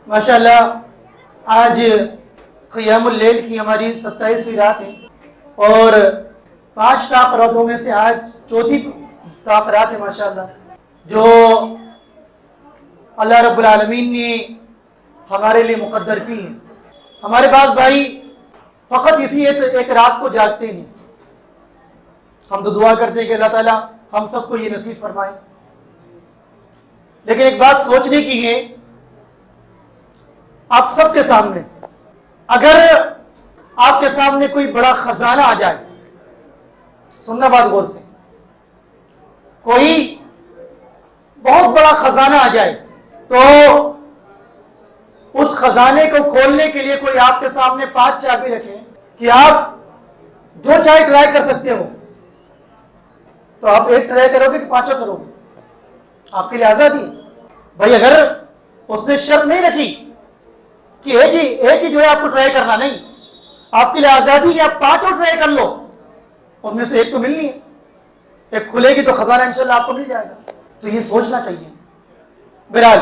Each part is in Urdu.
ماشاءاللہ آج قیام اللیل کی ہماری 27ویں رات ہے اور 5 طاق راتوں میں سے آج چوتھی طاق رات ہے ماشاءاللہ، جو اللہ رب العالمین نے ہمارے لیے مقدر کی ہے۔ ہمارے پاس بھائی فقط اسی ایک رات کو جاگتے ہیں، ہم تو دعا کرتے ہیں کہ اللہ تعالیٰ ہم سب کو یہ نصیب فرمائے، لیکن ایک بات سوچنے کی ہے آپ سب کے سامنے، اگر آپ کے سامنے کوئی بڑا خزانہ آ جائے، سننا بات غور سے، کوئی بہت بڑا خزانہ آ جائے تو اس خزانے کو کھولنے کے لیے کوئی آپ کے سامنے 5 چابی رکھے کہ آپ جو چاہے ٹرائی کر سکتے ہو، تو آپ ایک ٹرائی کرو گے کہ 5 کرو گے؟ آپ کے لیے آزادی ہے بھائی۔ اگر اس نے شرط نہیں رکھی کہ ایک ہی جو ہے آپ کو ٹرائی کرنا، نہیں، آپ کے لیے آزادی ہے، آپ 5 ٹرائی کر لو، ان میں سے ایک تو ملنی ہے، ایک کھلے گی تو خزانہ انشاءاللہ آپ کو مل جائے گا۔ تو یہ سوچنا چاہیے۔ بہرحال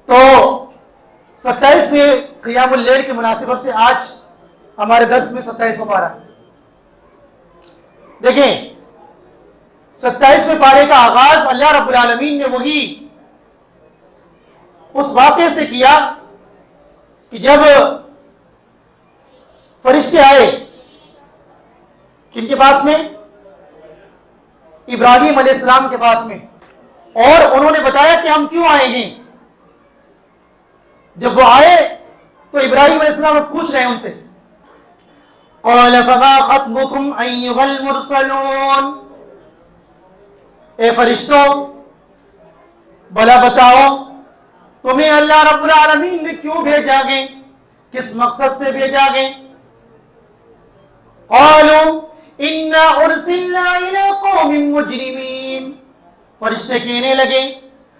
تو 27ویں قیام اللیل کی مناسبت سے آج ہمارے درس میں 27واں پارہ ہے۔ دیکھیں 27ویں پارے کا آغاز اللہ رب العالمین نے وہی اس واقعے سے کیا کہ جب فرشتے آئے کن کے پاس میں؟ ابراہیم علیہ السلام کے پاس میں، اور انہوں نے بتایا کہ ہم کیوں آئے ہیں۔ جب وہ آئے تو ابراہیم علیہ السلام پوچھ رہے ہیں ان سے، قال فما خطبكم ايها المرسلون، اے فرشتوں بلا بتاؤ تمہیں اللہ رب العالمین نے کیوں بھیجا گے، کس مقصد سے بھیجا گے؟ قالوا انا ارسلنا الى قوم مجرمین، فرشتے کہنے لگے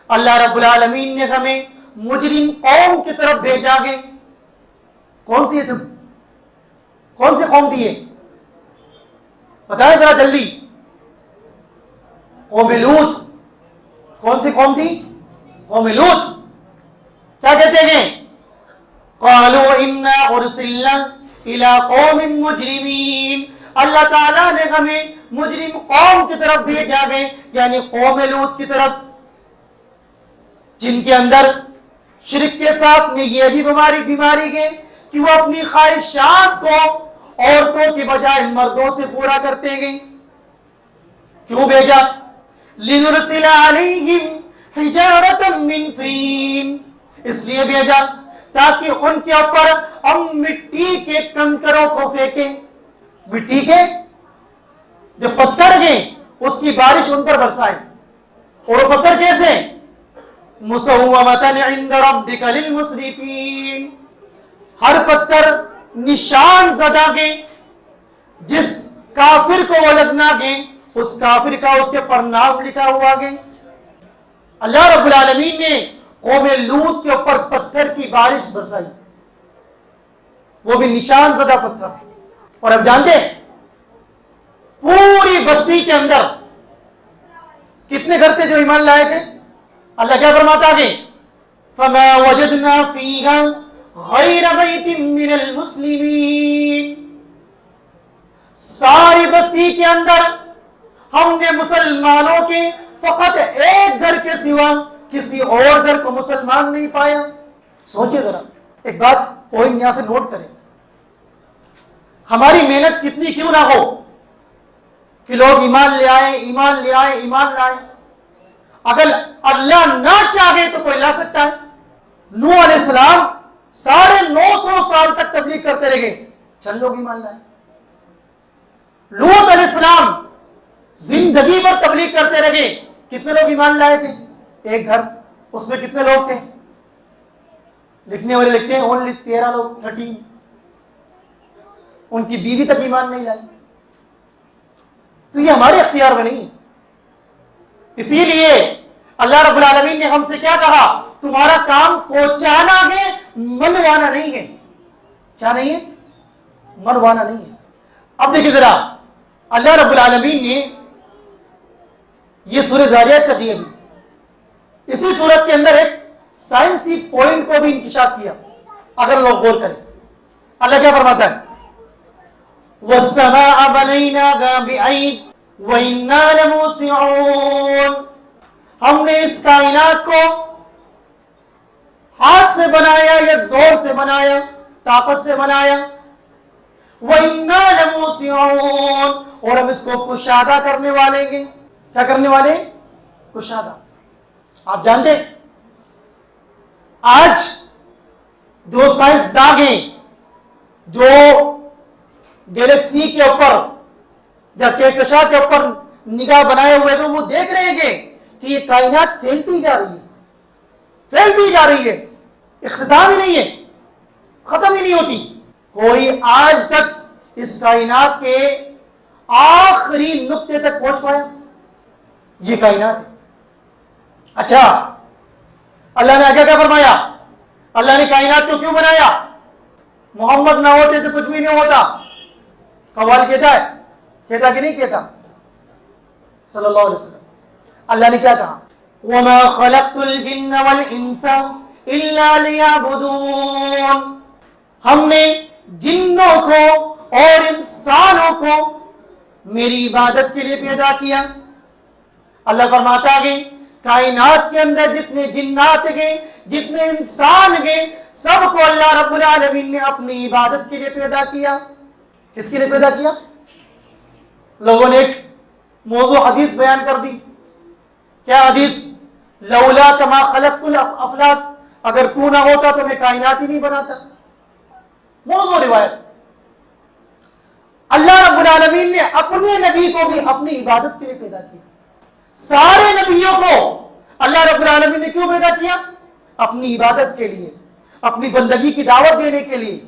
اللہ رب العالمین نے ہمیں مجرم قوم کی طرف بھیجا گے۔ کون سی ہے تم؟ کون سی قوم تھی یہ؟ بتائیں ذرا جلدی۔ قوم لوط۔ کون سی قوم تھی؟ قوم لوط۔ کیا کہتے ہیں؟ قالوا انا ارسلنا الى قوم مجرمین، اللہ تعالیٰ نے ہمیں مجرم قوم کی طرف بھیجا گئے، یعنی قوم لوط کی طرف، جن کے اندر شرک کے ساتھ میں یہ بھی بیماری ہے کہ وہ اپنی خواہشات کو عورتوں کی بجائے مردوں سے پورا کرتے گئے۔ کیوں بھیجا؟ لنرسل علیہم حجارۃ من طین، اس لیے بھیجا تاکہ ان کے اوپر ہم مٹی کے کنکروں کو پھینکیں، مٹی کے جو پتھر ہیں اس کی بارش ان پر برسائیں۔ اور وہ پتھر کیسے؟ مسومۃ عند ربک للمسرفین، ہر پتھر نشان زدہ گے، جس کافر کو وہ لگنا گے اس کافر کا اس کے پر نام لکھا ہوا گے۔ اللہ رب العالمین نے قوم لوط کے اوپر پتھر کی بارش برسائی، وہ بھی نشان زدہ پتھر۔ اور اب جانتے ہیں پوری بستی کے اندر کتنے گھر تھے جو ایمان لائے تھے؟ اللہ کیا فرماتا ہے؟ فما وجدنا فیہا غیر بیت من المسلمین، ساری بستی کے اندر ہم نے مسلمانوں کے فقط ایک گھر کے سوا کسی اور گھر کو مسلمان نہیں پایا۔ سوچئے ذرا، ایک بات پوائنٹ یہاں سے نوٹ کریں، ہماری محنت کتنی کیوں نہ ہو کہ لوگ ایمان لے آئیں، ایمان لے آئیں، ایمان لائیں، اگر اللہ نہ چاہے تو کوئی لا سکتا ہے؟ نوح علیہ السلام 950 سال تک تبلیغ کرتے رہے گئے، چند لوگ ایمان لائے۔ لوط علیہ السلام زندگی بھر تبلیغ کرتے رہے، کتنے لوگ ایمان لائے تھے؟ ایک گھر، اس میں کتنے لوگ تھے؟ لکھنے والے لکھتے ہیں اونلی 13 لوگ، 13، ان کی بیوی تک ایمان نہیں لائی۔ تو یہ ہمارے اختیار میں نہیں ہے، اسی لیے اللہ رب العالمین نے ہم سے کیا کہا؟ تمہارا کام پہنچانا ہے، منوانا نہیں ہے۔ کیا نہیں ہے؟ منوانا نہیں ہے۔ اب دیکھیں ذرا، اللہ رب العالمین نے یہ سورہ ذاریات چل رہی ہے ابھی، اسی سورت کے اندر ایک سائنسی پوائنٹ کو بھی انکشاف کیا. اگر لوگ غور کریں, اللہ کیا فرماتا ہے؟ وَالسَّمَاءَ بَنَيْنَاهَا بِأَيْدٍ وَإِنَّا لَمُوسِعُونَ, ہم نے اس کائنات کو ہاتھ سے بنایا یا زور سے بنایا, طاقت سے بنایا. وَإِنَّا لَمُوسِعُونَ, اور ہم اس کو کشادہ کرنے والے ہیں. کیا کرنے والے؟ کشادہ. آپ جانتے ہیں آج جو سائنس داں ہیں جو گیلیکسی کے اوپر یا کہکشاں کے اوپر نگاہ بنائے ہوئے تو وہ دیکھ رہے ہیں کہ یہ کائنات پھیلتی جا رہی ہے, پھیلتی جا رہی ہے, اختتام ہی نہیں ہے, ختم ہی نہیں ہوتی. کوئی آج تک اس کائنات کے آخری نقطے تک پہنچ پایا؟ یہ کائنات ہے. اچھا, اللہ نے آگے کیا فرمایا؟ اللہ نے کائنات کو کیوں بنایا؟ محمد نہ ہوتے تو کچھ بھی نہیں ہوتا. قوال کہتا ہے, کہتا کہ نہیں کہتا صلی اللہ علیہ وسلم. اللہ نے کیا کہا؟ وَمَا خَلَقْتُ الْجِنَّ وَالْإِنسَ إِلَّا لِيَعْبُدُونَ, ہم نے جنوں کو اور انسانوں کو میری عبادت کے لیے پیدا کیا. اللہ فرماتا ہے کائنات کے اندر جتنے جنات گئے, جتنے انسان گئے, سب کو اللہ رب العالمین نے اپنی عبادت کے لیے پیدا کیا. کس کے لیے پیدا کیا؟ لوگوں نے ایک موضوع حدیث بیان کر دی. کیا حدیث؟ لولا کما خلقت الافلاک, اگر تو نہ ہوتا تو میں کائنات ہی نہیں بناتا. موضوع روایت. اللہ رب العالمین نے اپنے نبی کو بھی اپنی عبادت کے لیے پیدا کیا. سارے نبیوں کو اللہ رب العالمین نے کیوں پیدا کیا؟ اپنی عبادت کے لیے, اپنی بندگی کی دعوت دینے کے لیے.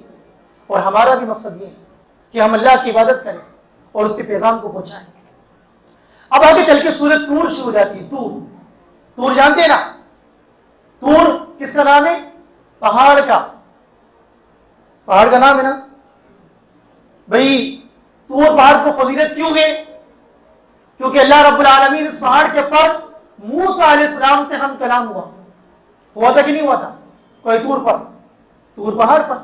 اور ہمارا بھی مقصد یہ ہے کہ ہم اللہ کی عبادت کریں اور اس کے پیغام کو پہنچائیں. اب آگے چل کے سورۃ طور شروع ہو جاتی ہے. طور, طور جانتے ہیں نا؟ طور کس کا نام ہے؟ پہاڑ کا. پہاڑ کا نام ہے نا بھائی. طور پہاڑ کو فضیلت کیوں ہے؟ کیونکہ اللہ رب العالمین اس پہاڑ کے اوپر موسیٰ علیہ السلام سے ہم کلام ہوا تھا کہ نہیں ہوا تھا؟ کوئی طور پر, طور پہاڑ پر.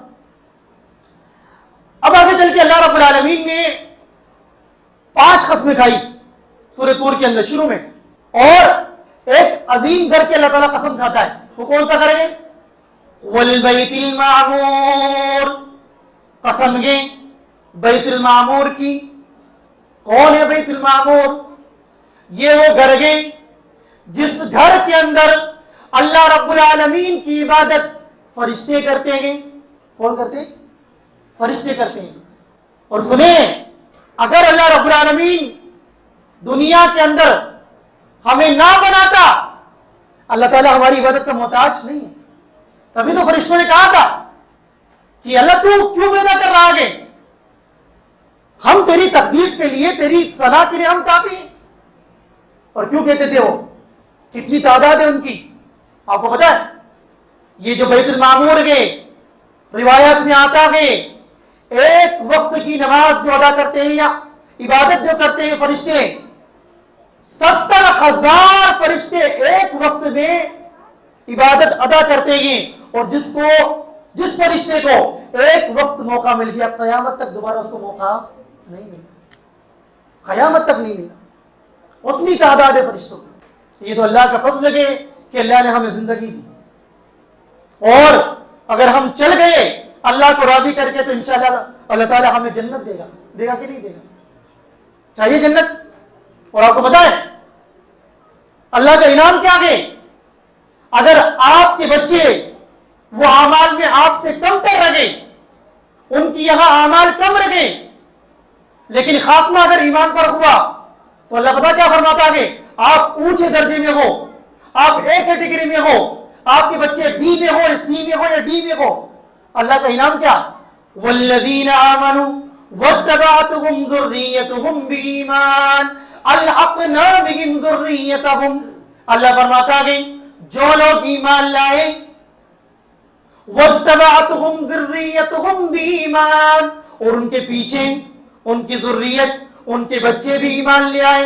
اب آگے چل کے اللہ رب العالمین نے 5 قسمیں کھائی سورہ طور کے اندر شروع میں, اور ایک عظیم گھر کے اللہ تعالیٰ قسم کھاتا ہے. وہ کون سا گھر ہے؟ والبیت المعمور, قسم گئے بیت المعمور کی. کون ہے بیت المعمور؟ یہ وہ گھر گئے جس گھر کے اندر اللہ رب العالمین کی عبادت فرشتے کرتے ہیں. کون کرتے؟ فرشتے کرتے ہیں. اور سنیں, اگر اللہ رب العالمین دنیا کے اندر ہمیں نہ بناتا, اللہ تعالیٰ ہماری عبادت کا محتاج نہیں ہے. تبھی تو فرشتوں نے کہا تھا کہ اللہ تو کیوں پیدا کر رہا ہے؟ ہم تیری تقدیس کے لیے, تیری ثنا کے لیے ہم کافی ہیں. اور کیوں کہتے تھے وہ؟ کتنی تعداد ہے ان کی آپ کو پتا ہے؟ یہ جو بیت المعمور گئے, روایات میں آتا ہے ایک وقت کی نماز جو ادا کرتے ہیں یا عبادت جو کرتے ہیں فرشتے, 70,000 فرشتے ایک وقت میں عبادت ادا کرتے ہیں. اور جس فرشتے کو ایک وقت موقع مل گیا, قیامت تک دوبارہ اس کو موقع نہیں ملنا, قیامت تک نہیں ملنا. اتنی تعداد ہے فرشتوں کی. یہ تو اللہ کا فضل ہے کہ اللہ نے ہمیں زندگی دی. اور اگر ہم چل گئے اللہ کو راضی کر کے تو انشاءاللہ اللہ تعالیٰ ہمیں جنت دے گا. دے گا کہ نہیں دے گا؟ چاہیے جنت. اور آپ کو بتائیں اللہ کا انعام کیا ہے؟ اگر آپ کے بچے وہ اعمال میں آپ سے کم تر رہے, ان کی یہاں اعمال کم رہے, لیکن خاتمہ اگر ایمان پر ہوا تو اللہ پتہ کیا فرماتا ہے؟ آپ اونچے درجے میں ہو, آپ ایک کیٹیگری میں ہو, آپ کے بچے بی میں ہو یا سی میں ہو یا ڈی میں ہو, اللہ کا انعام کیا؟ والذین آمنوا واتبعتهم ذریتهم بایمان الحقنا بهم ذریتهم. اللہ فرماتا ہے جو لوگ ایمان لائے, واتبعتهم ذریتهم بایمان, اور ان کے پیچھے ان کی ذریت, ان کے بچے بھی ایمان لے آئے,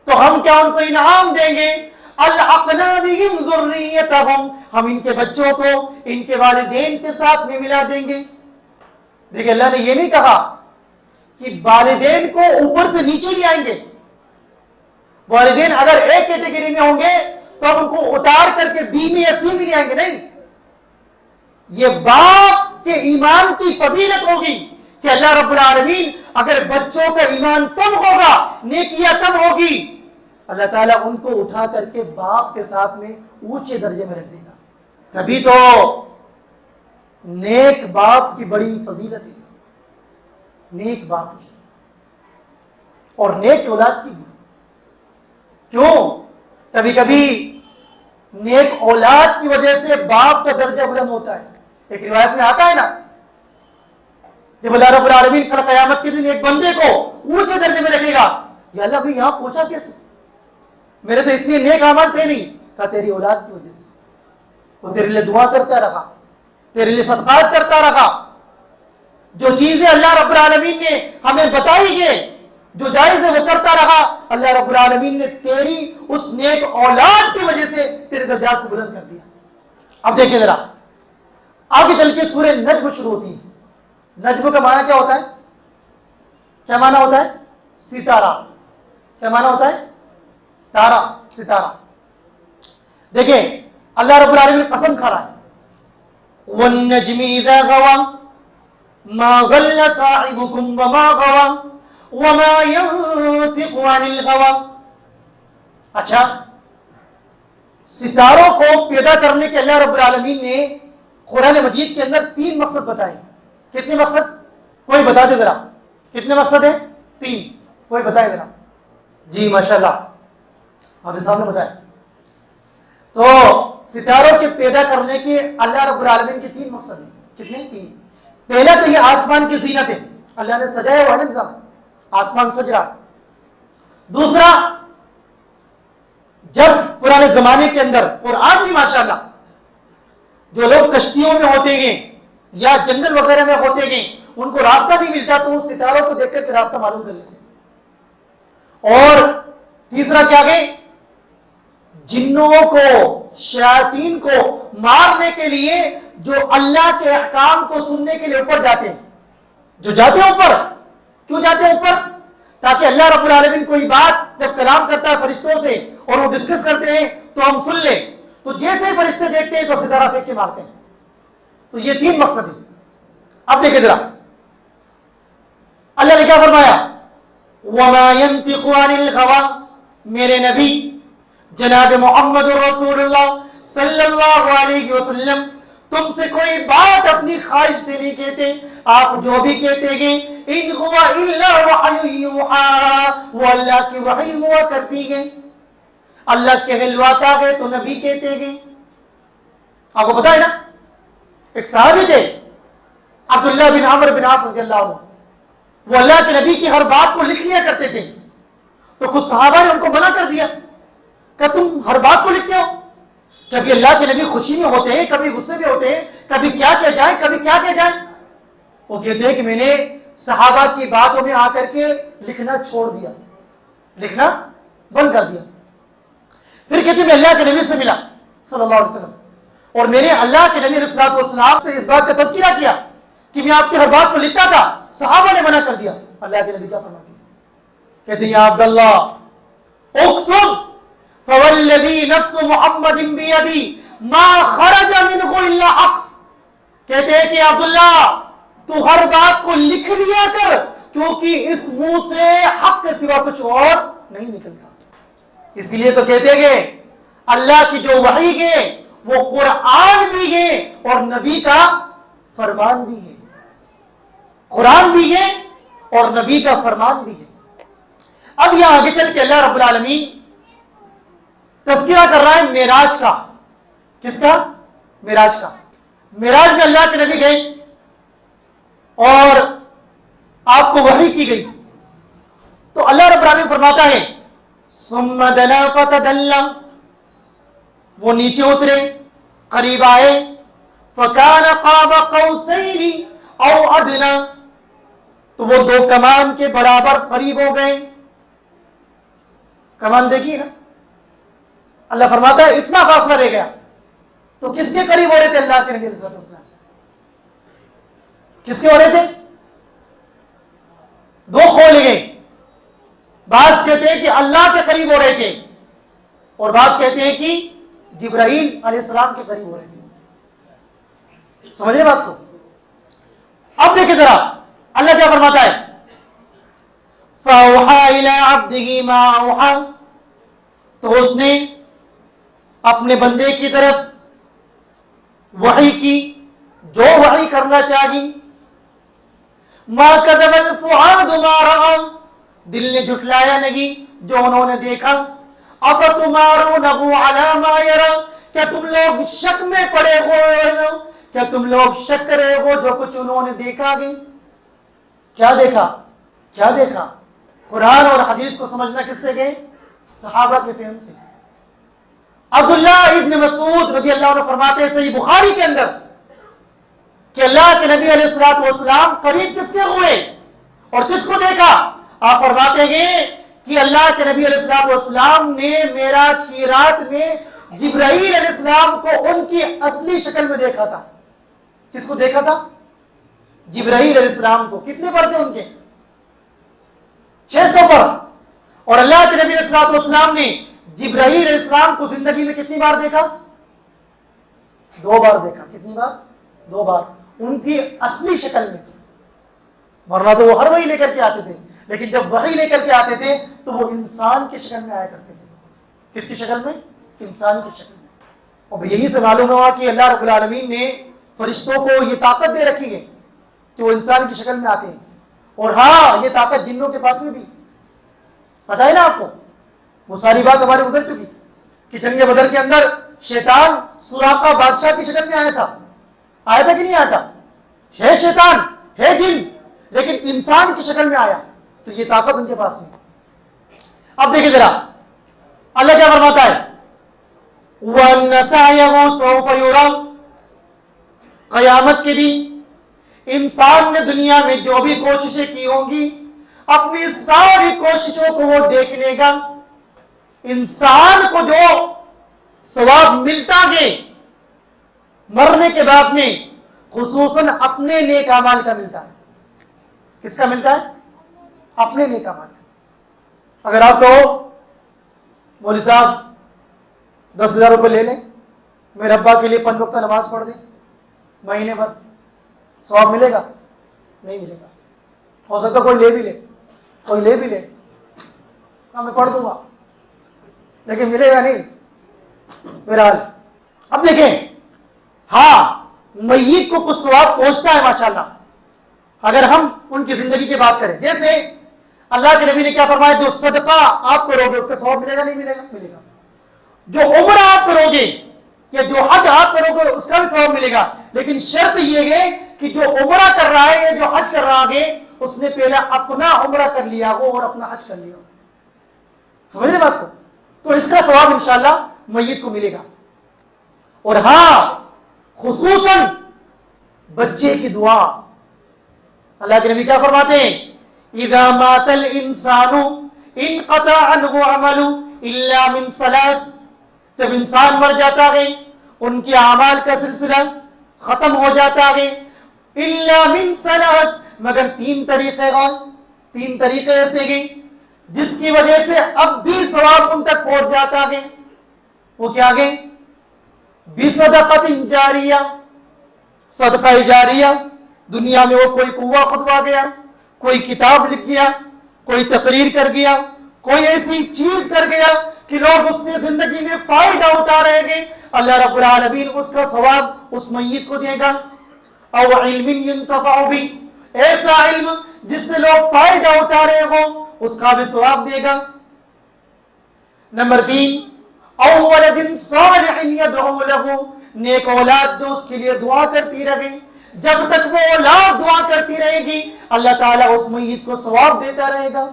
تو ہم کیا ان کو انعام دیں گے؟ الحقنا بہم ذریتہم، ہم ان کے بچوں کو ان کے والدین کے ساتھ میں ملا دیں گے۔ دیکھیں اللہ نے یہ نہیں کہا کہ والدین کو اوپر سے نیچے بھی آئیں گے، والدین اگر ایک کیٹیگری میں ہوں گے تو ہم ان کو اتار کر کے بی میں یا سی میں نہیں آئیں گے، نہیں، یہ باپ کے ایمان کی فضیلت ہوگی کہ اللہ رب العالمین اگر بچوں کا ایمان کم ہوگا، نیکیاں کم ہوگی، اللہ تعالیٰ ان کو اٹھا کر کے باپ کے ساتھ میں اونچے درجے میں رکھ دے گا۔ تبھی تو نیک باپ کی بڑی فضیلت ہے، نیک باپ کی اور نیک اولاد کی بھی۔ کیوں؟ کبھی کبھی نیک اولاد کی وجہ سے باپ کا درجہ بلند ہوتا ہے۔ ایک روایت میں آتا ہے نا، جب اللہ رب العالمین کل قیامت کے دن ایک بندے کو اونچے درجے میں رکھے گا، یا اللہ بھی یہاں پہنچا کیسے؟ میرے تو اتنے نیک اعمال تھے نہیں، کہا تیری اولاد کی وجہ سے، وہ تیرے لیے دعا کرتا رہا، تیرے لیے صدقات کرتا رہا، جو چیزیں اللہ رب العالمین نے ہمیں بتائی ہے، جو جائز ہے وہ کرتا رہا، اللہ رب العالمین نے تیری اس نیک اولاد کی وجہ سے تیرے درجات کو بلند کر دیا۔ اب دیکھیں ذرا آگے چل کے سورہ نجم شروع ہوتی ہے۔ نجم کا معنی کیا ہوتا ہے؟ کیا معنی ہوتا ہے؟ ستارہ۔ کیا معنی ہوتا ہے؟ تارا، ستارہ۔ دیکھیں اللہ رب العالمین قسم کھا رہا ہے، وَالنَّجْمِ إِذَا غَوَى مَا ضَلَّ صَاحِبُكُمْ وَمَا غَوَى وَمَا يَنطِقُ عَنِ الْهَوَى۔ اچھا، ستاروں کو پیدا کرنے کے اللہ رب العالمین نے قرآن مجید کے اندر 3 مقصد بتائے۔ کتنے مقصد؟ کوئی بتا دے ذرا، کتنے مقصد ہیں؟ 3، کوئی بتائے ذرا۔ جی ماشاءاللہ، آپ صاحب نے بتایا۔ تو ستاروں کے پیدا کرنے کے اللہ رب العالمین کے 3 مقصد ہیں۔ کتنے؟ 3۔ پہلا تو یہ آسمان کی زینت ہے، اللہ نے سجایا ہوا ہے نا نظام، آسمان سج رہا۔ دوسرا، جب پرانے زمانے کے اندر اور آج بھی ماشاءاللہ جو لوگ کشتیوں میں ہوتے ہیں یا جنگل وغیرہ میں ہوتے ہیں، ان کو راستہ نہیں ملتا تو ان ستاروں کو دیکھ کر کے راستہ معلوم کر لیتے ہیں۔ اور تیسرا کیا کہ جنوں کو، شیاطین کو مارنے کے لیے جو اللہ کے احکام کو سننے کے لیے اوپر جاتے ہیں، جو جاتے ہیں اوپر، کیوں جاتے ہیں اوپر؟ تاکہ اللہ رب العالمین کوئی بات جب کلام کرتا ہے فرشتوں سے اور وہ ڈسکس کرتے ہیں تو ہم سن لیں، تو جیسے ہی فرشتے دیکھتے ہیں تو ستارہ پھینک کے مارتے ہیں۔ تو یہ 3 مقصد ہیں۔ اب دیکھیں ذرا اللہ نے کیا فرمایا، وَمَا يَنطِقُ عَنِ الْهَوَى، میرے نبی جناب محمد رسول اللہ صلی اللہ علیہ وسلم تم سے کوئی بات اپنی خواہش سے نہیں کہتے، آپ جو بھی کہتے ہیں ان هو الا وحی یوحی، وہ اللہ کی وحی ہوا کرتی ہے، اللہ کہلواتا ہے تو نبی کہتے ہیں۔ آپ کو پتا ہے نا، ایک صحابی تھے عبداللہ بن عمرو بن عاص رضی اللہ عنہ، وہ اللہ کے نبی کی ہر بات کو لکھ لیا کرتے تھے، تو کچھ صحابہ نے ان کو منع کر دیا کہ تم ہر بات کو لکھتے ہو، کبھی اللہ کے نبی خوشی میں ہوتے ہیں، کبھی غصے میں ہوتے ہیں، کبھی کیا کہہ جائیں، کبھی کیا کہہ جائیں۔ وہ کہتے ہیں کہ میں نے صحابہ کی باتوں میں آ کر کے لکھنا چھوڑ دیا، لکھنا بند کر دیا۔ پھر کہتے ہیں میں اللہ کے نبی سے ملا صلی اللہ علیہ وسلم، اور میں نے اللہ کے نبی علیہ السلام سے اس بات کا تذکرہ کیا کہ میں آپ کی ہر بات کو لکھتا تھا، صحابہ نے منع کر دیا۔ اللہ کے نبی کیا فرماتے ہیں؟ کہتے ہیں یا عبداللہ اکتب فوالذی نفس محمد بیدی ما خرج منہ الا حق، کہتے ہیں کہ عبداللہ تو ہر بات کو لکھ لیا کر، کیونکہ اس منہ سے حق کے سوا کچھ اور نہیں نکلتا۔ اسی لیے تو کہتے ہیں کہ اللہ کی جو وحی ہے وہ قرآن بھی ہے اور نبی کا فرمان بھی ہے، قرآن بھی ہے اور نبی کا فرمان بھی ہے۔ اب یہاں آگے چل کے اللہ رب العالمین تذکرہ کر رہا ہے معراج کا۔ کس کا؟ معراج کا۔ معراج میں اللہ کے نبی گئے اور آپ کو وحی کی گئی، تو اللہ رب العالمین فرماتا ہے ثم دنا فتدلى، وہ نیچے اترے، قریب آئے، فکان قاب قوسین او ادنی، تو وہ 2 کمان کے برابر قریب ہو گئے۔ کمان دیکھیے نا، اللہ فرماتا ہے اتنا فاصلہ رہ گیا. تو کس کے قریب ہو رہے تھے اللہ کے نبی علیہ السلام؟ کس کے ہو رہے تھے؟ دو قول گئے. بعض کہتے ہیں کہ اللہ کے قریب ہو رہے تھے اور بعض کہتے ہیں کہ جبرائیل علیہ السلام کے قریب ہو رہے تھے. سمجھ رہے بات کو؟ اب دیکھیں ذرا اللہ کیا فرماتا ہے, فَأَوْحَىٰ إِلَىٰ عَبْدِهِ مَا أَوْحَىٰ, تو اس نے اپنے بندے کی طرف وحی کی جو وحی کرنا چاہیے. مَا كَذَبَ الْفُؤَادُ مَا رَأَىٰ, دل نے جھٹلایا نہیں جو انہوں نے دیکھا. أَفَتُمَارُونَهُ عَلَىٰ مَا يَرَىٰ, کیا تم لوگ شک میں پڑے ہو, کیا تم لوگ شک کر رہے ہو جو کچھ انہوں نے دیکھا گے؟ کیا دیکھا؟ کیا دیکھا؟ قرآن اور حدیث کو سمجھنا کس سے گئے؟ صحابہ کے فہم سے. عبداللہ ابن مسعود رضی اللہ عنہ فرماتے ہیں صحیح بخاری کے اندر کہ اللہ کے نبی علیہ الصلوۃ والسلام قریب کس کے ہوئے اور کس کو دیکھا؟ آپ فرماتے ہیں کہ اللہ کے نبی علیہ الصلوۃ والسلام نے معراج کی رات میں جبرائیل علیہ السلام کو ان کی اصلی شکل میں دیکھا تھا. کس کو دیکھا تھا؟ جبرائیل علیہ السلام کو. کتنے پر تھے ان کے؟ 600 پر. اور اللہ کے نبی علیہ الصلوۃ والسلام نے جبرائیل علیہ السلام کو زندگی میں کتنی بار دیکھا؟ 2 بار دیکھا. کتنی بار؟ 2 بار. ان کی اصلی شکل میں. ورنہ تو وہ ہر وحی لے کر کے آتے تھے, لیکن جب وحی لے کر کے آتے تھے تو وہ انسان کی شکل میں آیا کرتے تھے. کس کی شکل میں؟ انسان کی شکل میں. اور یہی سے معلوم ہوا کہ اللہ رب العالمین نے فرشتوں کو یہ طاقت دے رکھی ہے کہ وہ انسان کی شکل میں آتے ہیں. اور ہاں یہ طاقت جنوں کے پاس میں بھی پتہ ہے نا آپ کو. وہ ساری بات ہماری گزر چکی کہ جنگ بدر کے اندر شیطان سراقہ بادشاہ کی شکل میں آیا تھا. آیا تھا کہ نہیں آیا تھا؟ ہے شیطان, ہے جن, لیکن انسان کی شکل میں آیا. تو یہ طاقت ان کے پاس میں. اب دیکھیں ذرا اللہ کیا فرماتا ہے, وَأَنَّ سَعْيَهُ سَوْفَ يُرَىٰ, قیامت کے دن انسان نے دنیا میں جو بھی کوششیں کی ہوں گی اپنی ساری کوششوں کو وہ دیکھ لے گا. انسان کو جو ثواب ملتا ہے مرنے کے بعد میں خصوصاً اپنے نیک اعمال کا ملتا ہے. کس کا ملتا ہے؟ اپنے نیک اعمال کا. اگر آپ کہو مولوی صاحب 10,000 روپے لے لیں, میرے ابا کے لیے 5 وقت نماز پڑھ دیں, مہینے بھر ثواب ملے گا؟ نہیں ملے گا. ہو سکتا کوئی لے بھی لے, کوئی لے بھی لے, میں پڑھ دوں گا, لیکن ملے گا نہیں. بہرحال اب دیکھیں, ہاں میت کو کچھ ثواب پہنچتا ہے ماشاءاللہ اگر ہم ان کی زندگی کی بات کریں. جیسے اللہ کے نبی نے کیا فرمایا, جو صدقہ آپ کرو گے اس کا ثواب ملے گا نہیں ملے گا؟ ملے گا. جو عمرہ آپ کرو گے یا جو حج آپ کرو گے اس کا بھی ثواب ملے گا, لیکن شرط یہ ہے کہ جو عمرہ کر رہا ہے یا جو حج کر رہا ہے اس نے پہلا اپنا عمرہ کر لیا ہو اور اپنا حج کر لیا ہو. سمجھ رہے بات کو؟ تو اس کا ثواب انشاءاللہ میت کو ملے گا. اور ہاں خصوصاً بچے کی دعا. اللہ کے نبی کیا فرماتے ہیں, اذا مات الانسان انقطع عنه عمل الا من ثلاث, جب انسان مر جاتا ہے ان کے اعمال کا سلسلہ ختم ہو جاتا ہے. الا من ثلاث, مگر 3 طریقے ہیں, 3 طریقے ایسے ہیں جس کی وجہ سے اب بھی ثواب ان تک پہنچ جاتا ہے. وہ کیا گئے؟ بصدقۃ جاریہ, صدقہ جاریہ. دنیا میں وہ کوئی کنواں کھدوا گیا, کوئی کتاب لکھ گیا, کوئی تقریر کر گیا, کوئی ایسی چیز کر گیا کہ لوگ اس سے زندگی میں فائدہ اٹھا رہے گے, اللہ رب العالمین اس کا ثواب اس میت کو دے گا. او علم ينتفع به, ایسا علم جس سے لوگ فائدہ اٹھا رہے ہوں اس کا بھی ثواب دے گا. نمبر 3, او ولد صالح يدعو له, نیک اولاد جو اس کے لیے دعا کرتی رہے. جب تک وہ اولاد دعا کرتی رہے گی اللہ تعالیٰ اس میت کو ثواب دیتا رہے گا.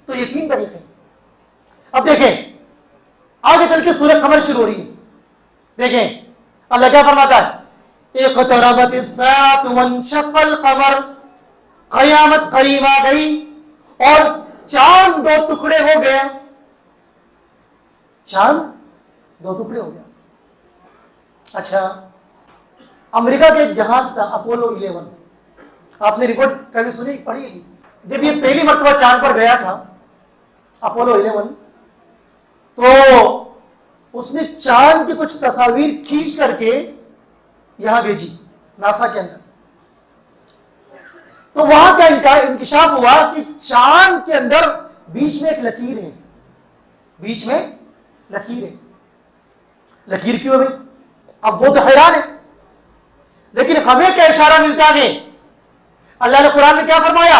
تو یہ 3 طریقے. اب دیکھیں آگے چل کے سورہ قمر شروع ہو رہی ہے. دیکھیں اللہ کیا فرماتا ہے, اقتربت الساعۃ وانشق القمر, قیامت قریب آ گئی اور چاند 2 ٹکڑے ہو گیا. چاند دو ٹکڑے ہو گیا. اچھا, امریکہ کے ایک جہاز تھا اپولو 11, آپ نے رپورٹ کبھی سنی پڑھی ہے؟ جب یہ پہلی مرتبہ چاند پر گیا تھا اپولو 11, تو اس نے چاند کی کچھ تصاویر کھینچ کر کے یہاں بھیجی ناسا کے اندر. تو وہاں کا انکشاف ہوا کہ چاند کے اندر بیچ میں ایک لکیر ہے, بیچ میں لکیر ہے. لکیر کیوں ہے؟ اب وہ تو حیران ہے, لیکن ہمیں کیا اشارہ ملتا ہے؟ اللہ نے قرآن میں کیا فرمایا؟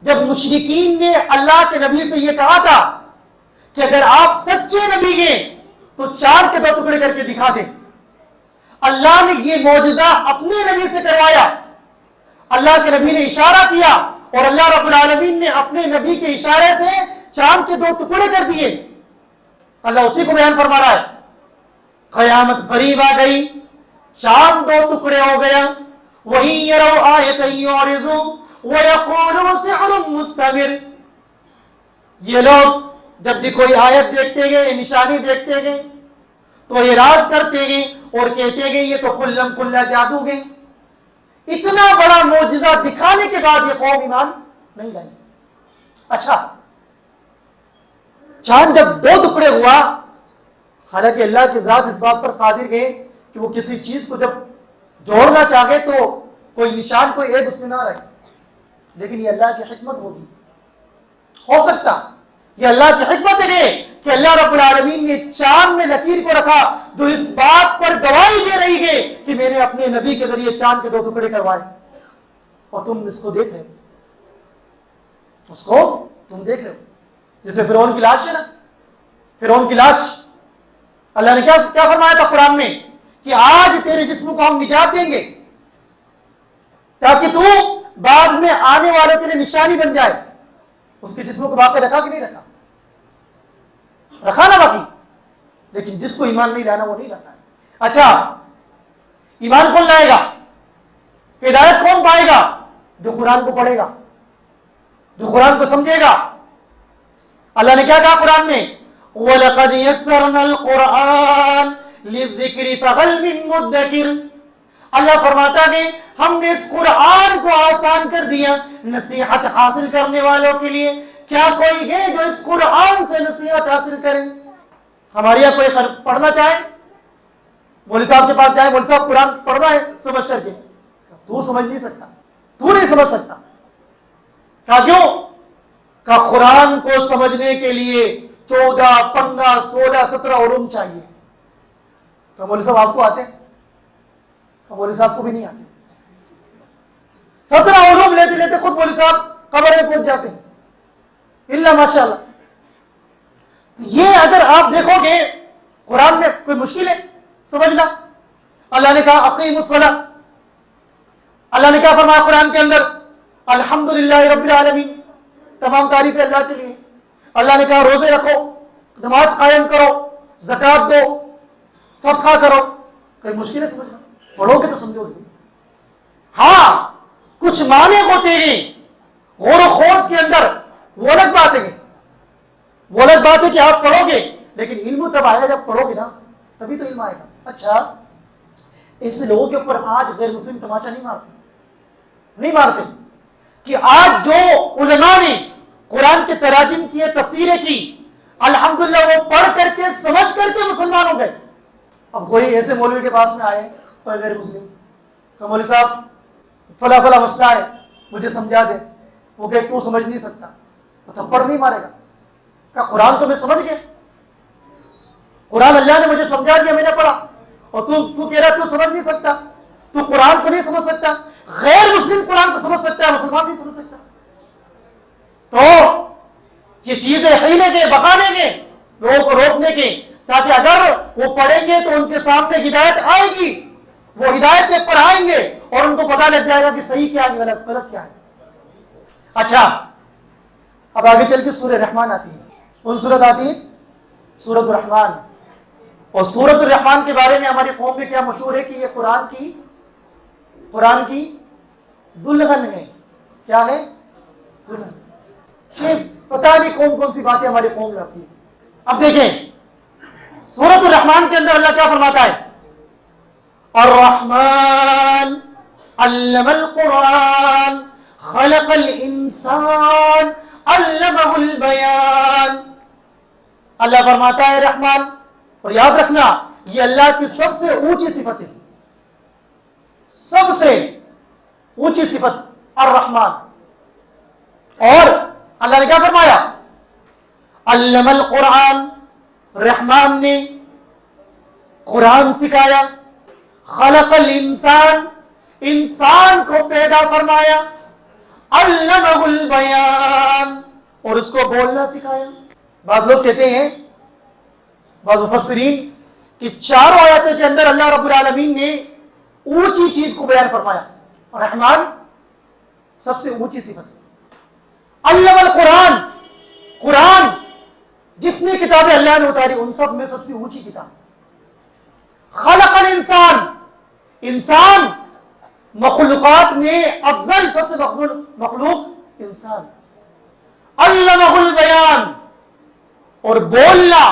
جب مشرکین نے اللہ کے نبی سے یہ کہا تھا کہ اگر آپ سچے نبی ہیں تو چاند کے 2 ٹکڑے کر کے دکھا دیں, اللہ نے یہ معجزہ اپنے نبی سے کروایا. اللہ کے نبی نے اشارہ کیا اور اللہ رب العالمین نے اپنے نبی کے اشارے سے چاند کے 2 ٹکڑے کر دیے. اللہ اسی کو بیان فرما رہا ہے, قیامت قریب آ گئی, چاند 2 ٹکڑے ہو گیا. وہی یرو آیت یعرضوا ویقولوا سحر مستمر. یہ لوگ جب بھی کوئی آیت دیکھتے گئے, نشانی دیکھتے گئے تو اعراض کرتے گئے اور کہتے گئے یہ تو کھلم کھلا جادو گئے. اتنا بڑا معجزہ دکھانے کے بعد یہ قوم ایمان نہیں لائی. اچھا, چاند جب 2 ٹکڑے ہوا, حالانکہ اللہ کی ذات اس بات پر قادر ہے کہ وہ کسی چیز کو جب جوڑنا چاہے تو کوئی نشان کوئی عیب اس میں نہ رہے, لیکن یہ اللہ کی حکمت ہوگی. ہو سکتا یہ اللہ کی حکمت ہے کہ اللہ رب العالمین نے چاند میں لکیر کو رکھا جو اس بات پر گواہی دے رہی ہے کہ میں نے اپنے نبی کے ذریعے چاند کے 2 ٹکڑے کروائے, اور تم اس کو دیکھ رہے ہو, اس کو تم دیکھ رہے ہو. جیسے فرعون کی لاش ہے نا, فرعون کی لاش اللہ نے کیا فرمایا تھا قرآن میں کہ آج تیرے جسم کو ہم نجات دیں گے تاکہ تو بعد میں آنے والوں کے لیے نشانی بن جائے. اس کے جسم کو باقی رکھا کہ نہیں رکھا؟ رکھا نا باقی, لیکن جس کو ایمان نہیں لانا وہ نہیں لاتا ہے. اچھا, ایمان کون لائے گا؟ ہدایت کون پائے گا؟ جو قرآن کو پڑھے گا, جو قرآن کو سمجھے گا. اللہ نے کیا کہا قرآن میں؟ وَلَقَدْ يَسَّرْنَا الْقُرْآنَ لِلذِّكْرِ فَهَلْ مِن مُدَّكِرٍ. اللہ فرماتا ہے ہم نے اس قرآن کو آسان کر دیا نصیحت حاصل کرنے والوں کے لیے. کیا کوئی ہے جو اس قرآن سے نصیحت حاصل کرے؟ ہمارے یہاں کوئی پڑھنا چاہے, مولوی صاحب کے پاس جائے, مولوی صاحب قرآن پڑھنا ہے سمجھ کر کے, تو سمجھ نہیں سکتا, تو نہیں سمجھ سکتا. کیوں؟ کہ قرآن کو سمجھنے کے لیے 14, 15, 16, 17 علوم چاہیے. کہ مولوی صاحب آپ کو آتے ہیں؟ مولوی صاحب کو بھی نہیں آتے. 17 علوم لیتے لیتے خود مولوی صاحب قبر میں پہنچ جاتے ہیں, اللہ ماشاء اللہ. یہ اگر آپ دیکھو گے قرآن میں کوئی مشکل ہے سمجھنا. اللہ نے کہا اقیموا الصلاۃ. اللہ نے کیا فرمایا قرآن کے اندر؟ الحمدللہ رب العالمین, تمام تعریف اللہ کے لیے. اللہ نے کہا روزے رکھو, نماز قائم کرو, زکوٰۃ دو, صدقہ کرو. کوئی مشکل ہے سمجھنا؟ پڑھو گے تو سمجھو گے. ہاں کچھ معنی ہوتے ہیں غور و خوض کے اندر, وہ الگ بات ہے, وہ الگ بات ہے کہ آپ پڑھو گے, لیکن علم تب آئے گا جب پڑھو گے نا, تبھی تو علم آئے گا. اچھا, ایسے لوگوں کے اوپر آج غیر مسلم تماچا نہیں مارتے کہ آج جو علماء نے قرآن کے تراجم کیے, تفسیریں کی, الحمدللہ وہ پڑھ کر کے سمجھ کر کے مسلمان ہو گئے. اب کوئی ایسے مولوی کے پاس میں آئے کوئی غیر مسلم, کہ مولوی صاحب فلاں فلاں مسئلہ ہے مجھے سمجھا دے. وہ کہ تو سمجھ نہیں سکتا, وہ تھپڑ نہیں مارے گا. کہ قرآن تو میں سمجھ گیا, قرآن اللہ نے مجھے سمجھا دیا, میں نے پڑھا, اور تو کہہ رہا تو سمجھ نہیں سکتا, تو قرآن کو نہیں سمجھ سکتا. غیر مسلم قرآن کو سمجھ سکتا ہے, مسلمان نہیں سمجھ سکتا. تو یہ چیزیں حیلے کے, بہانے کے, لوگوں کو روکنے کے, تاکہ اگر وہ پڑھیں گے تو ان کے سامنے ہدایت آئے گی, وہ ہدایت کے پڑھائیں گے اور ان کو پتہ لگ جائے گا کہ صحیح کیا ہے, غلط کیا ہے. اچھا, اب آگے چل کے سورہ رحمان آتی ہے. کون سورت آتی ہے؟ سورۃ الرحمان. اور سورۃ الرحمان کے بارے میں ہماری قوم میں کیا مشہور ہے کہ یہ قرآن کی دلہن ہے. کیا ہے؟ دلہن. پتہ نہیں کون سی باتیں ہماری قوم میں آتی ہے. اب دیکھیں, سورۃ الرحمن کے اندر اللہ کیا فرماتا ہے؟ الرحمن علم القرآن خلق الانسان علمہ البیان. اللہ فرماتا ہے رحمان، اور یاد رکھنا یہ اللہ کی سب سے اونچی صفت ہے، سب سے اونچی صفت الرحمن. اور اللہ نے کیا فرمایا؟ علم القرآن، رحمان نے قرآن سکھایا، خلق الانسان، انسان کو پیدا فرمایا، علمہ البیان، اور اس کو بولنا سکھایا. بعض لوگ کہتے ہیں، بعض مفسرین، کہ چاروں آیتوں کے اندر اللہ رب العالمین نے اونچی چیز کو بیان فرمایا، اور رحمان سب سے اونچی صفت. علم القرآن، قرآن جتنی کتابیں اللہ نے اتاری ان سب میں سب سے اونچی کتاب. خلق الانسان، انسان مخلوقات میں افضل سب سے مخلوق انسان. علمہ البیان، اور بولنا،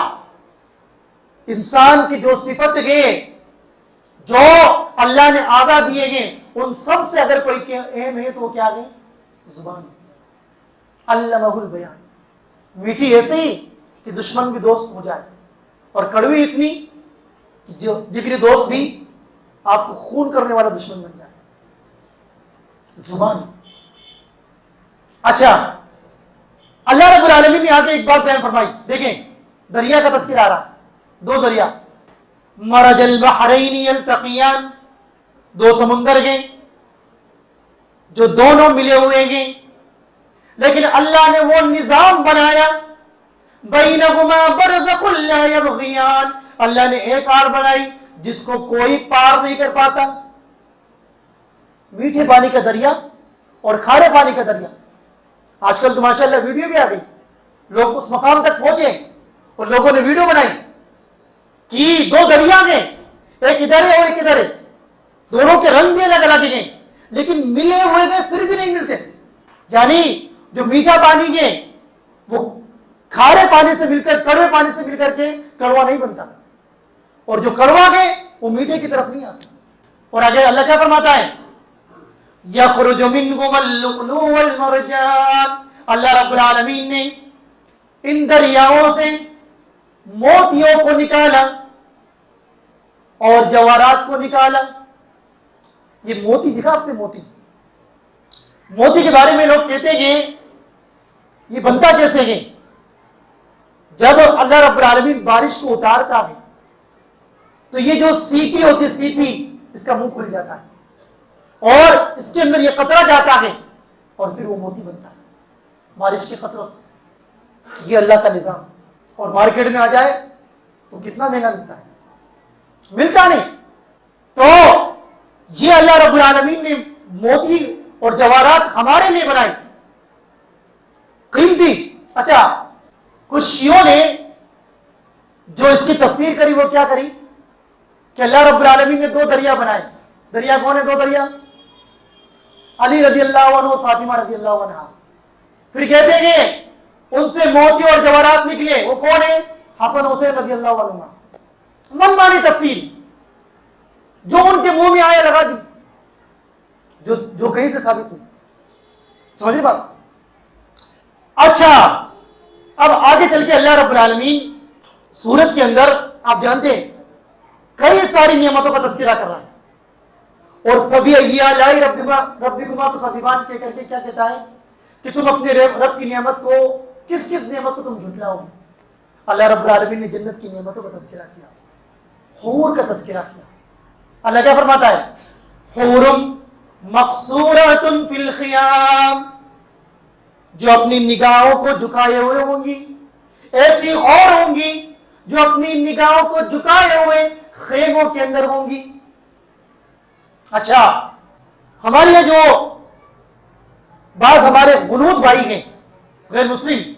انسان کی جو صفت ہے، جو اللہ نے آگاہ دیے گئے، ان سب سے اگر کوئی اہم ہے تو وہ کیا ہے؟ زبان. علمہ البیان، میٹھی ایسے ہی کہ دشمن بھی دوست ہو جائے، اور کڑوی اتنی کہ جو جگری دوست بھی آپ کو خون کرنے والا دشمن بن جائے. زبان. اچھا، اللہ رب العالمین نے آگے ایک بات بیان فرمائی. دیکھیں دریا کا تذکر آ رہا ہے، دو دریا، مرج البحرین یلتقیان، دو سمندر گئے جو دونوں ملے ہوئے گئے، لیکن اللہ نے وہ نظام بنایا، بینہما برزخ لا یبغیان، اللہ نے ایک آڑ بنائی جس کو کوئی پار نہیں کر پاتا. میٹھے پانی کا دریا اور کھارے پانی کا دریا. آج کل تو ماشاءاللہ ویڈیو بھی آ گئی، لوگ اس مقام تک پہنچے اور لوگوں نے ویڈیو بنائی کہ دو دریا ہیں، ایک ادھر ہے اور ایک ادھر ہے، دونوں کے رنگ بھی الگ الگ ہیں لیکن ملے ہوئے گئے پھر بھی نہیں ملتے. یعنی جو میٹھا پانی ہے وہ کھارے پانی سے مل کر، کڑوے پانی سے مل کر کے کڑوا نہیں بنتا، اور جو کڑوا ہے وہ میٹھے کی طرف نہیں آتا. اور آگے اللہ کیا فرماتا ہے؟ یخرج منہما اللؤلؤ والمرجان، اللہ رب العالمین نے ان دریاؤں سے موتیوں کو نکالا اور جواہرات کو نکالا. یہ موتی دکھا آپ نے؟ موتی کے بارے میں لوگ کہتے ہیں یہ بنتا کیسے ہے؟ جب اللہ رب العالمین بارش کو اتارتا ہے تو یہ جو سیپی ہوتی ہے، سیپی، اس کا منہ کھل جاتا ہے اور اس کے اندر یہ قطرہ جاتا ہے اور پھر وہ موتی بنتا ہے بارش کے قطروں سے. یہ اللہ کا نظام. اور مارکیٹ میں آ جائے تو کتنا مہنگا ملتا ہے، ملتا نہیں. تو یہ اللہ رب العالمین نے موتی اور جواہرات ہمارے لیے بنائی، قیمتی. اچھا، کچھ شیعوں نے جو اس کی تفسیر کری وہ کیا کری کہ اللہ رب العالمین نے دو دریا بنائے. دریا کون ہے؟ دو دریا، علی رضی اللہ عنہ اور فاطمہ رضی اللہ عنہ. پھر کہتے ہیں ان سے موتی اور جواہرات نکلے، وہ کون ہے؟ حسن حسین رضی اللہ عنہ. منمانی تفسیر جو ان کے منہ میں آیا لگا دی، جو کہیں سے ثابت نہیں. سمجھ بات؟ اچھا، اب آگے چل کے اللہ رب العالمین سورت کے اندر آپ جانتے ہیں کئی ساری نعمتوں کا تذکرہ کر رہا ہے. اور فَبِأَيِّ آلَاءِ رَبِّكُمَا تُكَذِّبَانِ کہہ کر کے کیا کہتا ہے کہ تم اپنے رب کی نعمت کو، کس کس نعمت کو تم جھٹلاؤ گے. اللہ رب العالمین نے جنت کی نعمتوں کا تذکرہ کیا، حور کا تذکرہ کیا. اللہ کیا فرماتا ہے؟ حور مقصورۃ فی الخیام، جو اپنی نگاہوں کو جھکائے ہوئے ہوں گی. ایسی حور ہوں گی جو اپنی نگاہوں کو جھکائے ہوئے خیموں کے اندر ہوں گی. اچھا، ہمارے یہاں جو بعض ہمارے غنود بھائی ہیں غیر مسلم،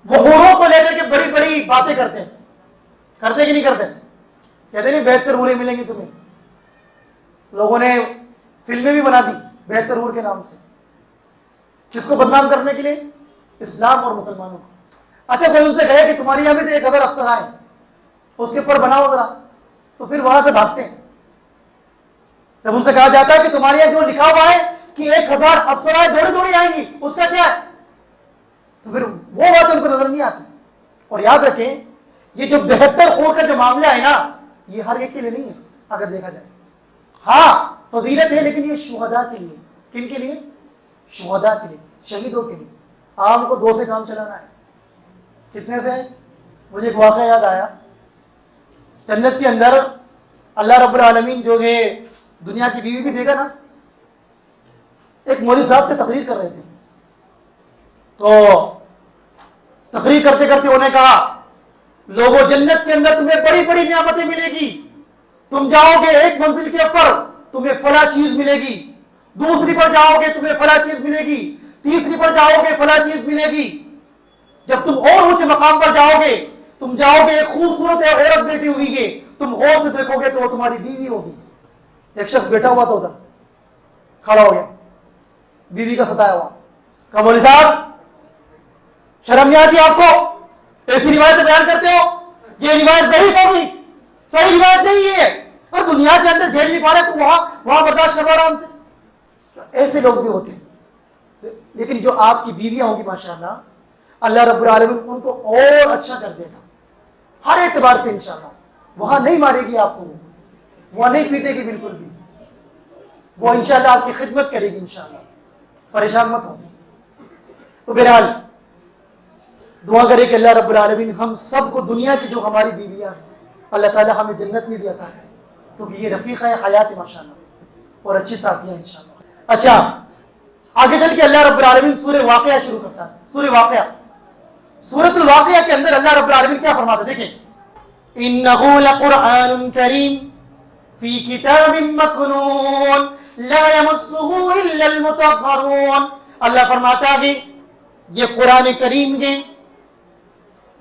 وہ حوروں کو لے کر کے بڑی بڑی باتیں کرتے ہیں. کرتے کہ نہیں کرتے؟ کہتے نہیں بہتر حوریں ملیں گی تمہیں. لوگوں نے فلمیں بھی بنا دی بہتر حور کے نام سے، کس کو بدنام کرنے کے لیے؟ اسلام اور مسلمانوں کو. اچھا، کوئی ان سے کہے کہ تمہاری یہاں بھی تو 1000 افسر آئے اس کے اوپر بناؤ ذرا، تو پھر وہاں سے بھاگتے ہیں. جب ان سے کہا جاتا ہے کہ تمہارے یہاں جو لکھا ہوا ہے کہ 1000 افسرائیں دوڑی دوڑی آئیں گی، اس کا کیا ہے؟ تو پھر وہ بات ان کو نظر نہیں آتی. اور یاد رکھیں یہ جو 72 خور کا جو معاملہ ہے نا، یہ ہر ایک کے لیے نہیں ہے اگر دیکھا جائے. ہاں فضیلت ہے لیکن یہ شہداء کے لیے. کن کے لیے؟ شہداء کے لیے، شہیدوں کے لیے. عام کو 2 سے کام چلانا ہے. کتنے سے؟ مجھے ایک واقعہ یاد آیا. جنت کے اندر اللہ رب العالمین جو ہے دنیا کی بیوی بھی دیکھا نا. ایک مولوی صاحب تھے تقریر کر رہے تھے، تو تقریر کرتے کرتے انہوں نے کہا لوگوں جنت کے اندر تمہیں بڑی بڑی نعمتیں ملے گی. تم جاؤ گے ایک منزل کے اوپر تمہیں فلاں چیز ملے گی، دوسری پر جاؤ گے تمہیں فلاں چیز ملے گی، تیسری پر جاؤ گے فلاں چیز ملے گی. جب تم اور اونچے مقام پر جاؤ گے، تم جاؤ گے ایک خوبصورت عورت بیٹھی ہوئی ہے، تم غور سے دیکھو گے تو وہ تمہاری بیوی ہوگی. ایک شخص بیٹھا ہوا تھا ادھر، کھڑا ہو گیا، بیوی کا ستایا ہوا. کہا مولوی صاحب شرم نہیں آتی آپ کو؟ ایسی روایتیں بیان کرتے ہو؟ یہ روایت ضعیف ہوگی، صحیح روایت نہیں ہے. اور دنیا کے اندر جھیل نہیں پا رہے تو وہاں برداشت کرو آرام سے. تو ایسے لوگ بھی ہوتے ہیں. لیکن جو آپ کی بیویاں ہوں گی ماشاءاللہ، اللہ رب العالمین ان کو اور اچھا کر دے گا ہر اعتبار سے انشاءاللہ. وہاں نہیں مارے گی آپ کو، وہاں نہیں پیٹے گی بالکل بھی، وہ انشاءاللہ آپ کی خدمت کرے گی انشاءاللہ. پریشان مت ہو. تو بہرحال دعا کرے کہ اللہ رب العالمین ہم سب کو دنیا کی جو ہماری بیویاں ہیں اللہ تعالی ہمیں جنت میں بھی عطا کرے، کیونکہ یہ رفیقہ حیات ہے ماشاءاللہ اور اچھی ساتھی ہیں انشاءاللہ. اچھا آگے چل کے اللہ رب العالمین سورہ واقعہ شروع کرتا ہے. سورہ واقعہ، سورۃ الواقعہ کے اندر اللہ رب العالمین کیا فرماتا ہے؟ دیکھیں انہ لقرآن کریم فی کتاب مکنون لا یمسہ الا المطہرون. اللہ فرماتا ہے یہ قرآن کریم کے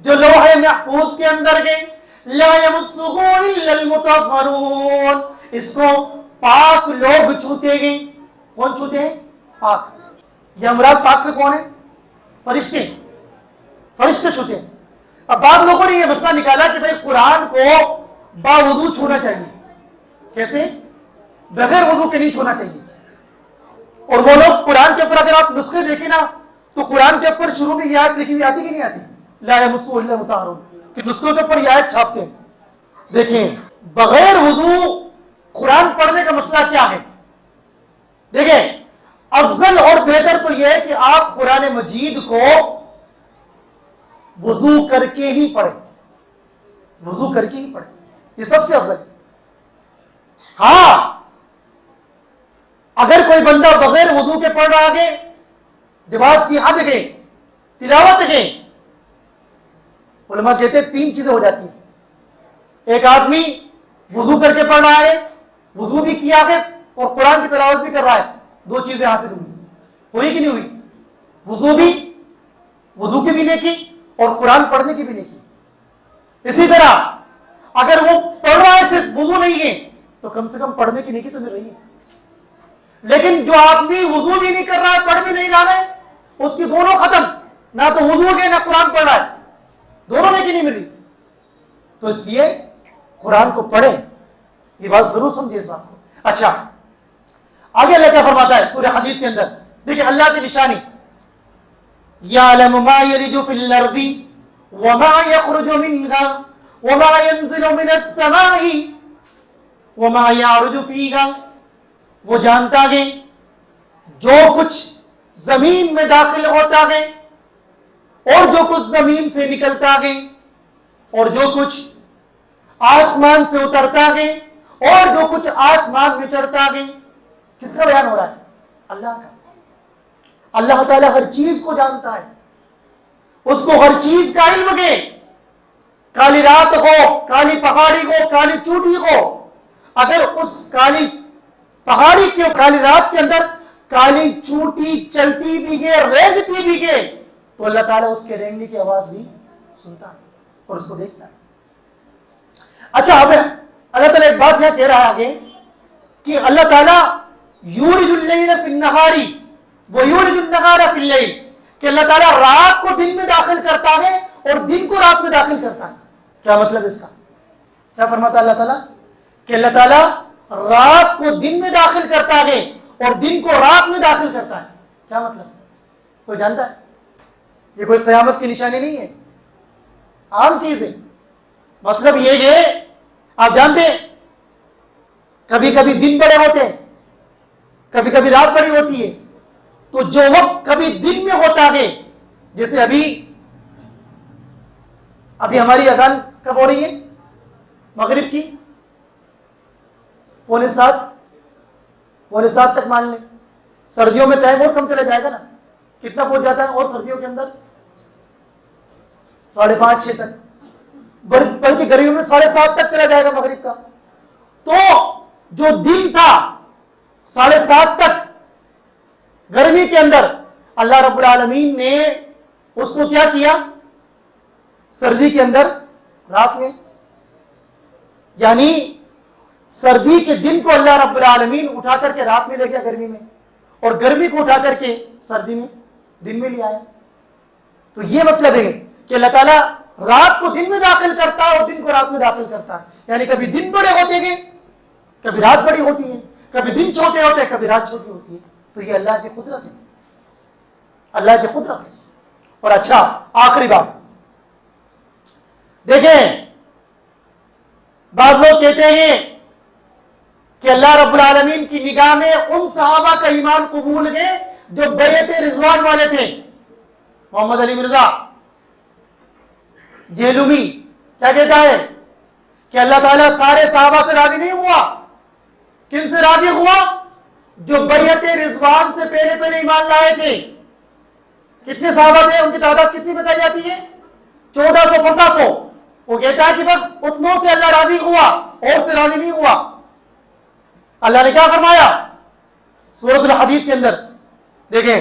جو لوح محفوظ کے اندر گئے، لا یمسہ الا المطہرون، اس کو پاک لوگ چھوتے گئے. کون چھوتے ہیں؟ پاک. یہ امراض پاک سے کون ہے؟ فرشتے. فرشتے چھوتے ہیں. اب بعض لوگوں نے یہ مسئلہ نکالا کہ بھائی قرآن کو باوضو چھونا چاہیے. کیسے؟ بغیر وضو کے نہیں چھونا چاہیے. اور وہ لوگ قرآن کے اوپر اگر آپ نسخے دیکھیں نا تو قرآن کے اوپر شروع میں یہ آیت لکھی ہوئی آتی کہ نہیں آتی؟ لا یمسہ الا المطہرون، کہ نسخوں کے اوپر یہ آیت چھاپتے ہیں. دیکھیں بغیر وضو قرآن پڑھنے کا مسئلہ کیا ہے؟ دیکھیں افضل اور بہتر تو یہ ہے کہ آپ قرآن مجید کو وضو کر کے ہی پڑھیں. وضو کر کے ہی پڑھیں، یہ سب سے افضل ہے. ہاں اگر کوئی بندہ بغیر وضو کے پڑھ رہا ہے، نماز کی حد گئے، تلاوت گئے، علماء کہتے ہیں 3 چیزیں ہو جاتی ہیں. ایک آدمی وضو کر کے پڑھ رہا ہے، وضو بھی کیا ہے اور قرآن کی تلاوت بھی کر رہا ہے، 2 چیزیں حاصل ہوئی کہ نہیں ہوئی؟ وضو کی بھی نیکی اور قرآن پڑھنے کی بھی نیکی. اسی طرح اگر وہ پڑھ رہا ہے صرف وضو نہیں ہے تو کم سے کم پڑھنے کی نیکی تو مل رہی ہے. لیکن جو آدمی وضو بھی نہیں کر رہا ہے، پڑھ بھی نہیں رہا ہے، اس کی دونوں ختم، نہ تو وضو ہے نہ قرآن پڑھ رہا ہے، دونوں نیکی نہیں مل رہی. تو اس لیے قرآن کو پڑھیں، یہ بات ضرور سمجھے اس بات کو. اچھا آگے اللہ کیا فرماتا ہے سورہ حدید کے اندر؟ دیکھیں اللہ کی نشانی، یعلم ما یلج فی الارض وما یخرج منها وما ينزل من السماء وما يعرج فیہا. وہ جانتا ہے جو کچھ زمین میں داخل ہوتا ہے اور جو کچھ زمین سے نکلتا ہے اور جو کچھ آسمان سے اترتا ہے اور جو کچھ آسمان میں چڑھتا ہے. کس کا بیان ہو رہا ہے؟ اللہ کا. اللہ تعالیٰ ہر چیز کو جانتا ہے، اس کو ہر چیز کا علم ہے. کالی رات ہو، کالی پہاڑی ہو، کالی چوٹی ہو، اگر اس کالی پہاڑی کے کالی رات کے اندر کالی چوٹی چلتی بھی ہے، رینگتی بھی ہے، تو اللہ تعالیٰ اس کے رینگنے کی آواز بھی سنتا ہے اور اس کو دیکھتا ہے. اچھا اب اللہ تعالیٰ ایک بات یہ کہہ رہا ہے آگے کہ اللہ تعالیٰ یولج اللیل فی النہار ویولج النہار فی اللیل، کہ اللہ تعالیٰ رات کو دن میں داخل کرتا ہے اور دن کو رات میں داخل کرتا ہے. کیا مطلب اس کا؟ کیا فرماتا اللہ تعالیٰ کہ اللہ تعالیٰ رات کو دن میں داخل کرتا ہے اور دن کو رات میں داخل کرتا ہے. کیا مطلب؟ کوئی جانتا ہے؟ یہ کوئی قیامت کی نشانی نہیں ہے، عام چیز ہے. مطلب یہ ہے، آپ جانتے ہیں کبھی کبھی دن بڑے ہوتے ہیں، کبھی کبھی رات بڑی ہوتی ہے. تو جو وقت کبھی دن میں ہوتا ہے، جیسے ابھی ہماری اذان کب ہو رہی ہے؟ مغرب کی 6:45 تک مان لیں. سردیوں میں ٹائم اور کم چلا جائے گا نا. کتنا پہنچ جاتا ہے اور سردیوں کے اندر 5:30 6 تک، بلکہ گرمیوں میں 7:30 تک چلا جائے گا مغرب کا. تو جو دن تھا 7:30 تک گرمی کے اندر، اللہ رب العالمین نے اس کو کیا کیا؟ سردی کے اندر رات میں، یعنی سردی کے دن کو اللہ رب العالمین اٹھا کر کے رات میں لے گیا گرمی میں، اور گرمی کو اٹھا کر کے سردی میں دن میں لے آیا. تو یہ مطلب ہے کہ اللہ تعالیٰ رات کو دن میں داخل کرتا ہے اور دن کو رات میں داخل کرتا ہے. یعنی کبھی دن بڑے ہوتے گئے، کبھی رات بڑی ہوتی ہے، کبھی دن چھوٹے ہوتے ہیں، کبھی رات چھوٹی ہوتی ہے. تو یہ اللہ کی قدرت ہے، اللہ کی قدرت ہے. اور اچھا، آخری بات دیکھیں، بعض لوگ کہتے ہیں کہ اللہ رب العالمین کی نگاہ میں ان صحابہ کا ایمان قبول ہے جو بیعت رضوان والے تھے. محمد علی مرزا جیلومی کیا کہتا ہے کہ اللہ تعالیٰ سارے صحابہ سے راضی نہیں ہوا. کن سے راضی ہوا؟ جو بیعت رضوان سے پہلے ایمان لائے تھے. کتنے صحابہ تھے؟ ان کی تعداد کتنی بتائی جاتی ہے؟ 1400-1500. وہ کہتا ہے کہ بس اتنوں سے اللہ راضی ہوا، اور سے راضی نہیں ہوا. اللہ نے کیا فرمایا سورۃ الحدید کے اندر؟ دیکھیں،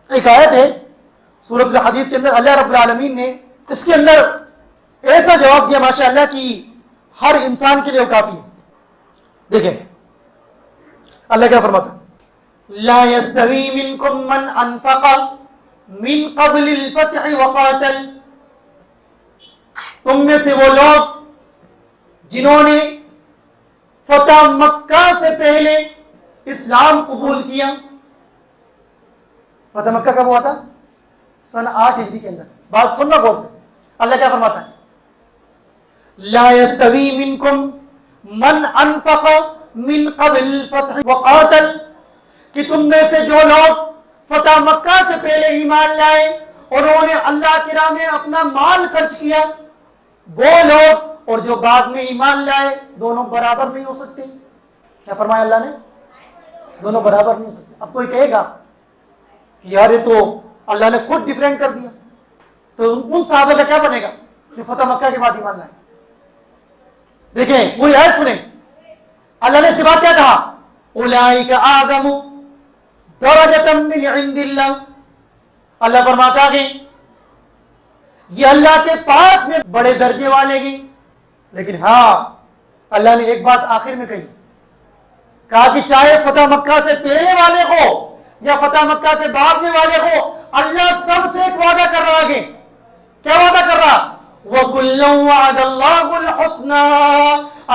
ایک آیت ہے سورۃ الحدید کے اندر، اللہ رب العالمین نے اس کے اندر ایسا جواب دیا ماشاءاللہ کہ ہر انسان کے لیے وہ کافی ہے. دیکھیں اللہ کیا فرماتا ہے، لا يستوي منكم من انفق من قبل الفتح وقاتل. تم میں سے وہ لوگ جنہوں نے فتح مکہ سے پہلے اسلام قبول کیا. فتح مکہ کب ہوا تھا؟ سن 8 ہجری کے اندر. بات سننا غور سے، اللہ کیا فرماتا ہے، لا يستوي منكم من انفق من قبل الفتح وقاتل، کہ تم میں سے جو لوگ فتح مکہ سے پہلے ایمان لائے اور انہوں نے اللہ کی راہ میں اپنا مال خرچ کیا، وہ لوگ اور جو بعد میں ایمان لائے دونوں برابر نہیں ہو سکتے. کیا فرمایا اللہ نے؟ دونوں برابر نہیں ہو سکتے. اب کوئی کہے گا کہ یار یہ تو اللہ نے خود ڈیفرنٹ کر دیا، تو ان صحابہ کا کیا بنے گا جو فتح مکہ کے بعد ایمان لائے؟ دیکھیں پوری آیت سنیں، اللہ نے اس کے بعد کیا کہا، اولئک اعظم درجۃ من عند اللہ. اللہ فرماتا ہے یہ اللہ کے پاس میں بڑے درجے والے گے. لیکن ہاں اللہ نے ایک بات آخر میں کہی، کہا کہ چاہے فتح مکہ سے پہلے والے ہو یا فتح مکہ کے بعد میں والے ہو، اللہ سب سے ایک وعدہ کر رہا ہے. کیا وعدہ کر رہا؟ وَكُلًّا وَعَدَ اللَّهُ الْحُسْنَى.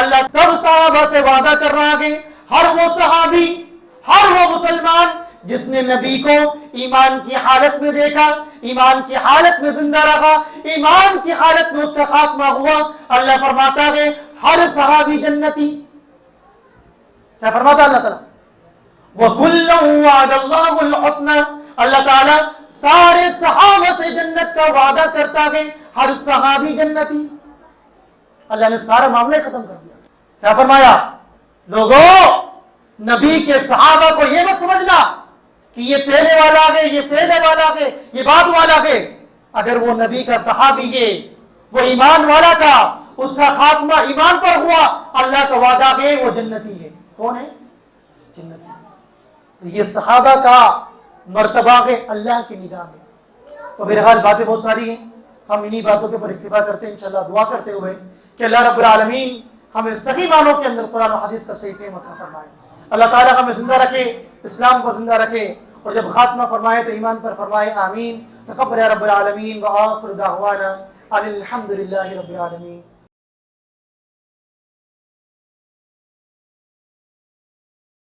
اللہ تب صحابہ سے وعدہ کر رہا ہے، ہر وہ صحابی، ہر وہ مسلمان جس نے نبی کو ایمان کی حالت میں دیکھا، ایمان کی حالت میں زندہ رہا، ایمان کی حالت میں اس کا خاتمہ ہوا، اللہ فرماتا ہے ہر صحابی جنتی. کیا فرماتا اللہ تعالیٰ؟ وَكُلًّا وَعَدَ اللَّهُ الْحُسْنَى. اللہ تعالیٰ سارے صحابہ سے جنت کا وعدہ کرتا ہے، ہر صحابی جنتی. اللہ نے سارا معاملہ ختم کر دیا. کیا فرمایا؟ لوگوں، نبی کے صحابہ کو یہ مت سمجھنا کہ یہ پہلے والا ہے، یہ پہلے والا ہے، یہ بعد والا ہے. اگر وہ نبی کا صحابی ہے، وہ ایمان والا تھا، اس کا خاتمہ ایمان پر ہوا، اللہ کا وعدہ ہے وہ جنتی ہے. کون ہے؟ جنتی. تو یہ صحابہ کا مرتبہ ہے اللہ کی نگاہ میں. تو میرے خیال باتیں بہت ساری ہیں، ہم انہی باتوں کے اوپر اکتفا کرتے ہیں انشاءاللہ، دعا کرتے ہوئے کہ اللہ رب العالمین ہمیں صحیح معنوں کے اندر قرآن و حدیث کا صحیح فہم عطا فرمائے. اللہ تعالیٰ ہمیں زندہ رکھے، اسلام کو زندہ رکھے، اور جب خاتمہ فرمائے تو ایمان پر فرمائے. آمین. تقبل یا رب العالمین. وآخر دعوانا ان الحمد للہ رب العالمین.